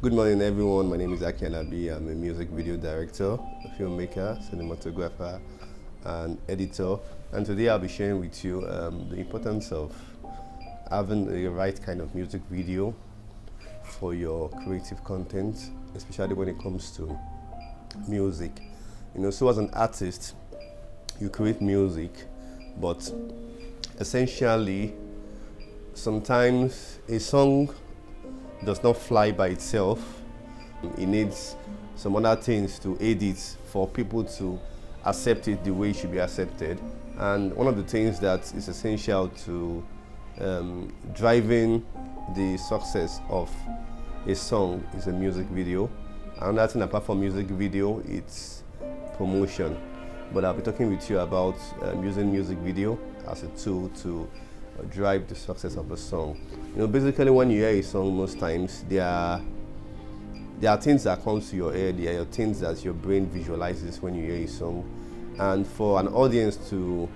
Good morning, everyone. My name is Aki Anabi. I'm a music video director, a filmmaker, cinematographer, and editor. And today I'll be sharing with you the importance of having the right kind of music video for your creative content, especially when it comes to music. So as an artist, you create music, but essentially, sometimes a song does not fly by itself. It needs some other things to aid it for people to accept it the way it should be accepted. And one of the things that is essential to driving the success of a song is a music video. Another thing apart from music video, it's promotion. But I'll be talking with you about using music video as a tool to drive the success of a song. Basically when you hear a song, most times there are things that come to your head, there are things that your brain visualizes when you hear a song. And for an audience to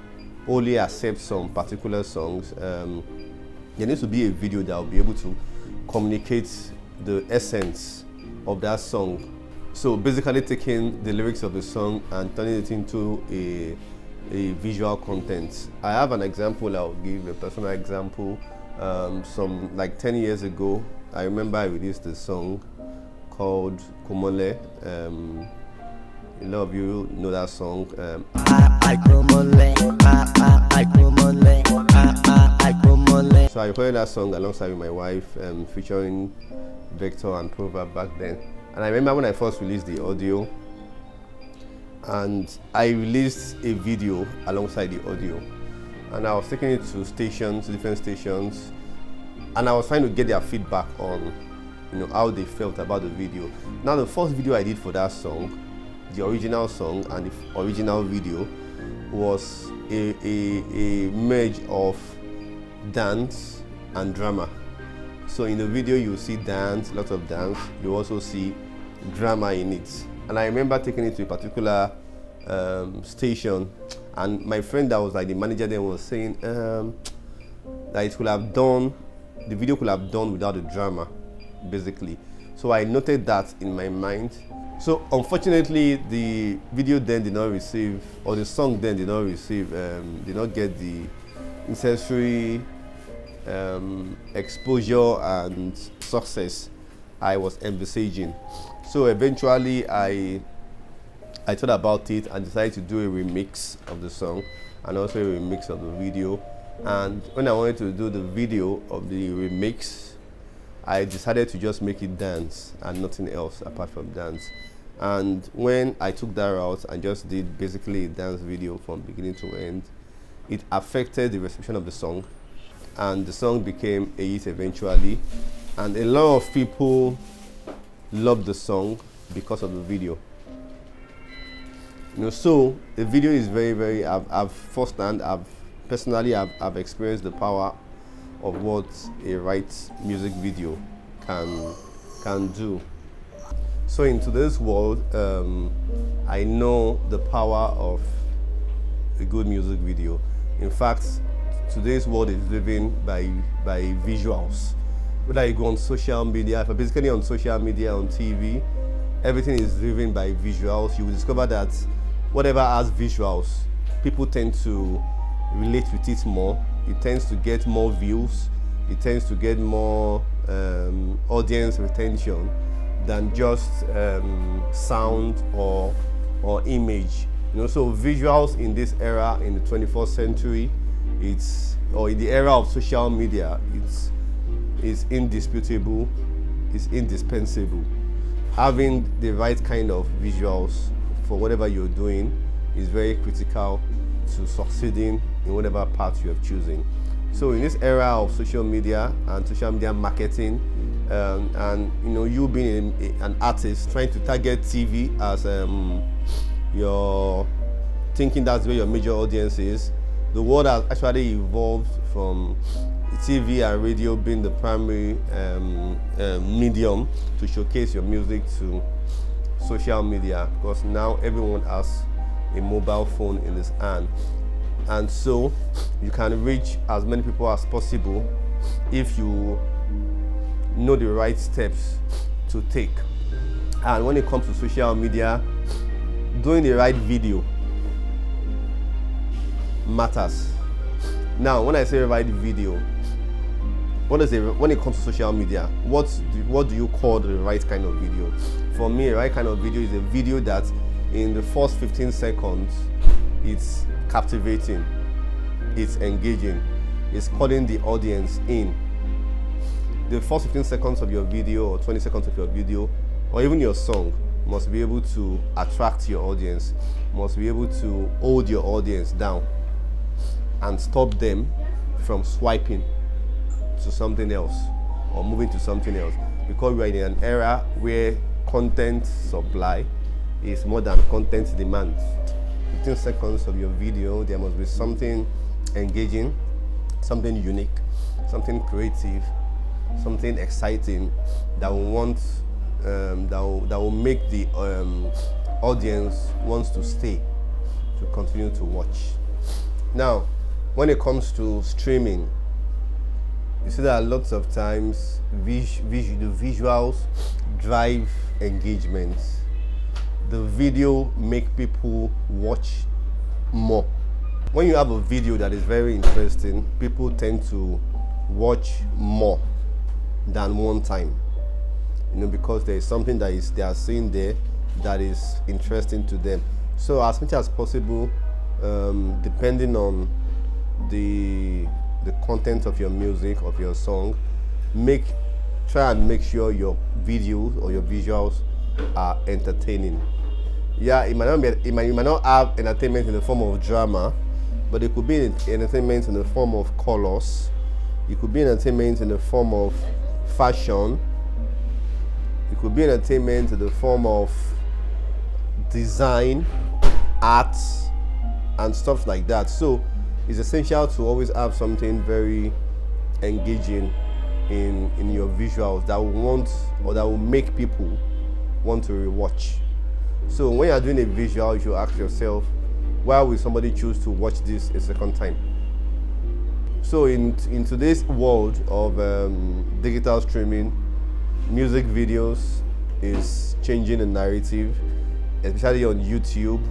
only accept some particular songs, there needs to be a video that will be able to communicate the essence of that song. So basically taking the lyrics of the song and turning it into a visual content. I have an example. I'll give a personal example. Some like 10 years ago, I remember I released a song called Komole. A lot of you know that song. So I recorded that song alongside with my wife, featuring Vector and Proverb back then. And I remember when I first released the audio, and I released a video alongside the audio, and I was taking it to different stations, and I was trying to get their feedback on how they felt about the video. Now the first video I did for that song, the original song and the original video, was a merge of dance and drama. So in the video you see dance, lots of dance, you also see drama in it. And I remember taking it to a particular station, and my friend that was like the manager then was saying that the video could have done without the drama, basically. So I noted that in my mind. So unfortunately, the video then did not receive, or the song then did not receive, did not get the necessary exposure and success I was envisaging. So eventually I thought about it and decided to do a remix of the song and also a remix of the video. And when I wanted to do the video of the remix, I decided to just make it dance and nothing else apart from dance. And when I took that route and just did basically a dance video from beginning to end, it affected the reception of the song, and the song became a hit eventually. And a lot of people loved the song because of the video. So the video is very, I've personally experienced the power of what a right music video can do. So in today's world, I know the power of a good music video. In fact, today's world is driven by visuals. Whether you go on social media, basically on social media, on TV, everything is driven by visuals. You will discover that whatever has visuals, people tend to relate with it more. It tends to get more views. It tends to get more audience retention than just sound or image. So visuals in this era, in the 21st century, or in the era of social media, it's indisputable, it's indispensable. Having the right kind of visuals for whatever you're doing is very critical to succeeding in whatever path you have chosen. So in this era of social media and social media marketing, and you being an artist trying to target TV as you're thinking that's where your major audience is, the world has actually evolved from TV and radio being the primary medium to showcase your music to social media, because now everyone has a mobile phone in his hand. And so you can reach as many people as possible if you know the right steps to take. And when it comes to social media, doing the right video matters. Now, when I say right video, when it comes to social media, what do you call the right kind of video? For me, a right kind of video is a video that in the first 15 seconds, it's captivating, it's engaging, it's calling the audience in. The first 15 seconds of your video or 20 seconds of your video or even your song must be able to attract your audience, must be able to hold your audience down and stop them from swiping to something else or moving to something else, because we're in an era where content supply is more than content demand. 15 seconds of your video, there must be something engaging, something unique, something creative, something exciting that will that will make the audience wants to stay, to continue to watch. Now, when it comes to streaming, you see that lots of times the visuals drive engagement. The video make people watch more. When you have a video that is very interesting, people tend to watch more than one time, because there is something that they are seeing there that is interesting to them. So as much as possible, depending on the content of your music, of your song, try and make sure your videos or your visuals are entertaining. Yeah, it might not have entertainment in the form of drama, but it could be entertainment in the form of colors. It could be entertainment in the form of fashion. It could be entertainment in the form of design, art, and stuff like that. So it's essential to always have something very engaging in your visuals that will make people want to rewatch. So when you are doing a visual, you should ask yourself, why will somebody choose to watch this a second time? So in today's world of digital streaming, music videos is changing the narrative, especially on YouTube.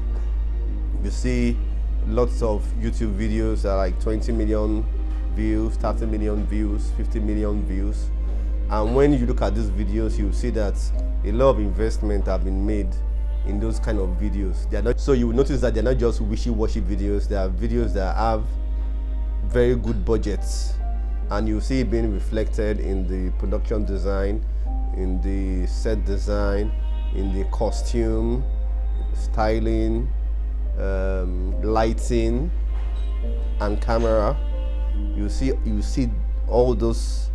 You see lots of YouTube videos that are like 20 million views, 30 million views, 50 million views. And when you look at these videos, you see that a lot of investment have been made in those kind of videos. So you will notice that they're not just wishy-washy videos. They are videos that have very good budgets, and you see it being reflected in the production design, in the set design, in the costume, styling, lighting, and camera. You see all those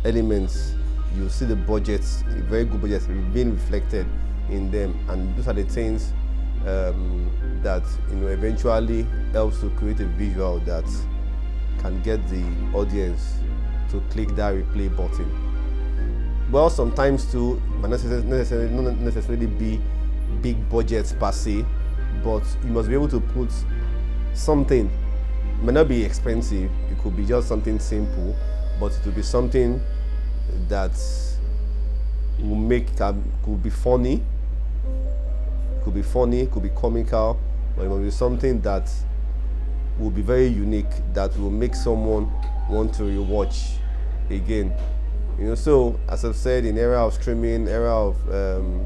elements. You see the budgets, very good budgets, being reflected in them, and those are the things that eventually helps to create a visual that can get the audience to click that replay button. Well, sometimes too, not necessarily be big budgets per se, but you must be able to put something. It may not be expensive, it could be just something simple, but it will be something that could be funny, could be comical, but it must be something that will be very unique, that will make someone want to rewatch again. So as I've said, in era of streaming, era of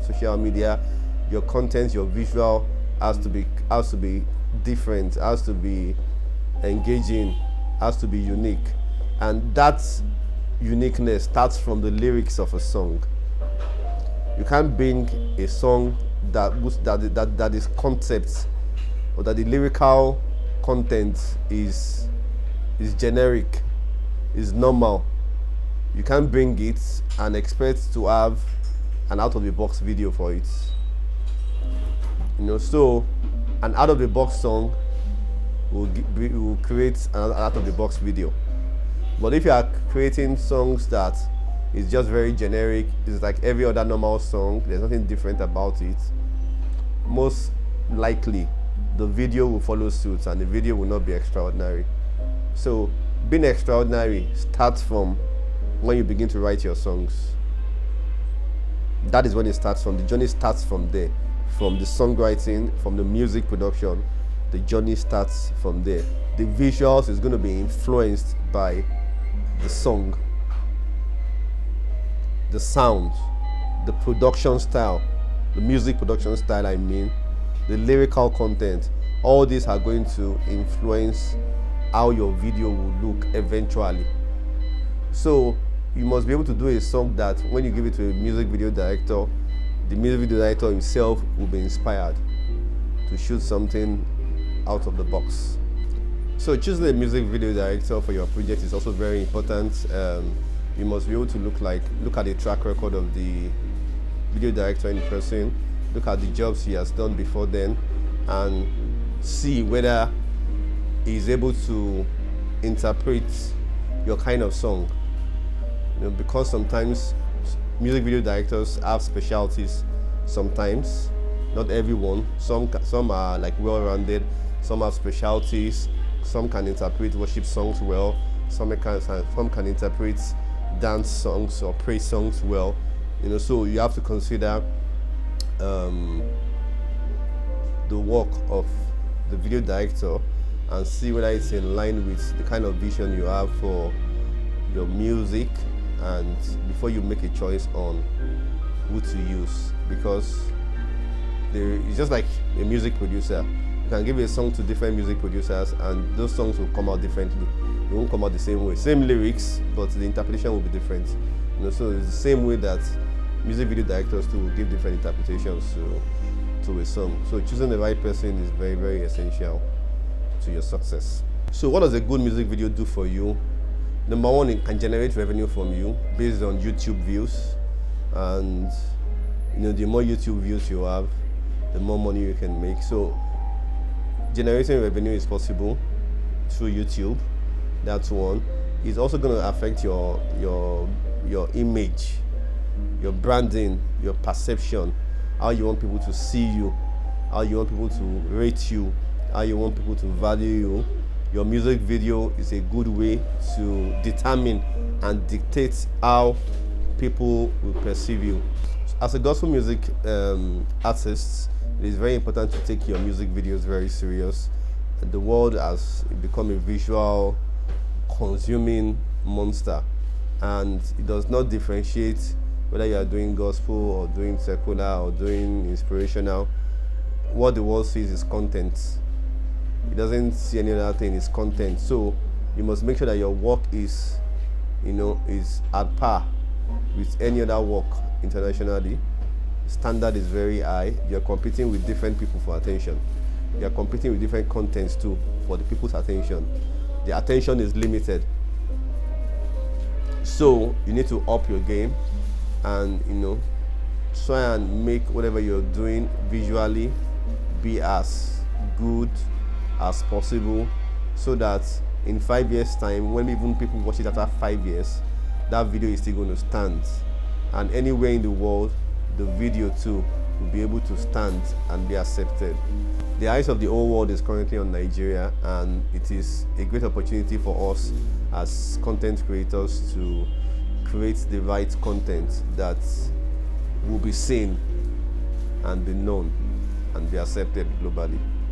social media, your content, your visual has to be different, has to be engaging, has to be unique, and that uniqueness starts from the lyrics of a song. You can't bring a song that is concept, or that the lyrical content is generic, is normal. You can't bring it and expect to have an out-of-the-box video for it. So an out-of-the-box song will create an out-of-the-box video. But if you are creating songs that is just very generic, it's like every other normal song, there's nothing different about it, most likely the video will follow suit and the video will not be extraordinary. So being extraordinary starts from when you begin to write your songs. That is when it starts from. The journey starts from there, from the songwriting, from the music production. The journey starts from there. The visuals is going to be influenced by the song, the sound, the production style, the music production style, I mean, the lyrical content. All these are going to influence how your video will look eventually. So you must be able to do a song that when you give it to a music video director, the music video director himself will be inspired to shoot something out of the box. So choosing a music video director for your project is also very important. You must be able to look at the track record of the video director in person, look at the jobs he has done before then, and see whether he's able to interpret your kind of song. Because sometimes music video directors have specialties. Sometimes, not everyone. Some are like well-rounded. Some have specialties. Some can interpret worship songs well. Some can interpret dance songs or praise songs well. So you have to consider the work of the video director and see whether it's in line with the kind of vision you have for your music, and before you make a choice on who to use. Because it's just like a music producer. You can give a song to different music producers and those songs will come out differently. They won't come out the same way. Same lyrics, but the interpretation will be different. So it's the same way that music video directors too will give different interpretations to a song. So choosing the right person is very, very essential to your success. So what does a good music video do for you? Number one, it can generate revenue from you based on YouTube views. And the more YouTube views you have, the more money you can make. So generating revenue is possible through YouTube. That's one. It's also going to affect your image, your branding, your perception, how you want people to see you, how you want people to rate you, how you want people to value you. Your music video is a good way to determine and dictate how people will perceive you. As a gospel music artist, it is very important to take your music videos very serious. The world has become a visual consuming monster, and it does not differentiate whether you are doing gospel or doing secular or doing inspirational. What the world sees is content. It doesn't see any other thing, it's content. So you must make sure that your work is at par with any other work internationally. Standard is very high. You're competing with different people for attention. You're competing with different contents too for the people's attention. The attention is limited. So you need to up your game and try and make whatever you're doing visually be as good as possible, so that in 5 years time, when even people watch it after 5 years, that video is still going to stand, and anywhere in the world the video too will be able to stand and be accepted. The eyes of the whole world is currently on Nigeria, and it is a great opportunity for us as content creators to create the right content that will be seen and be known and be accepted globally.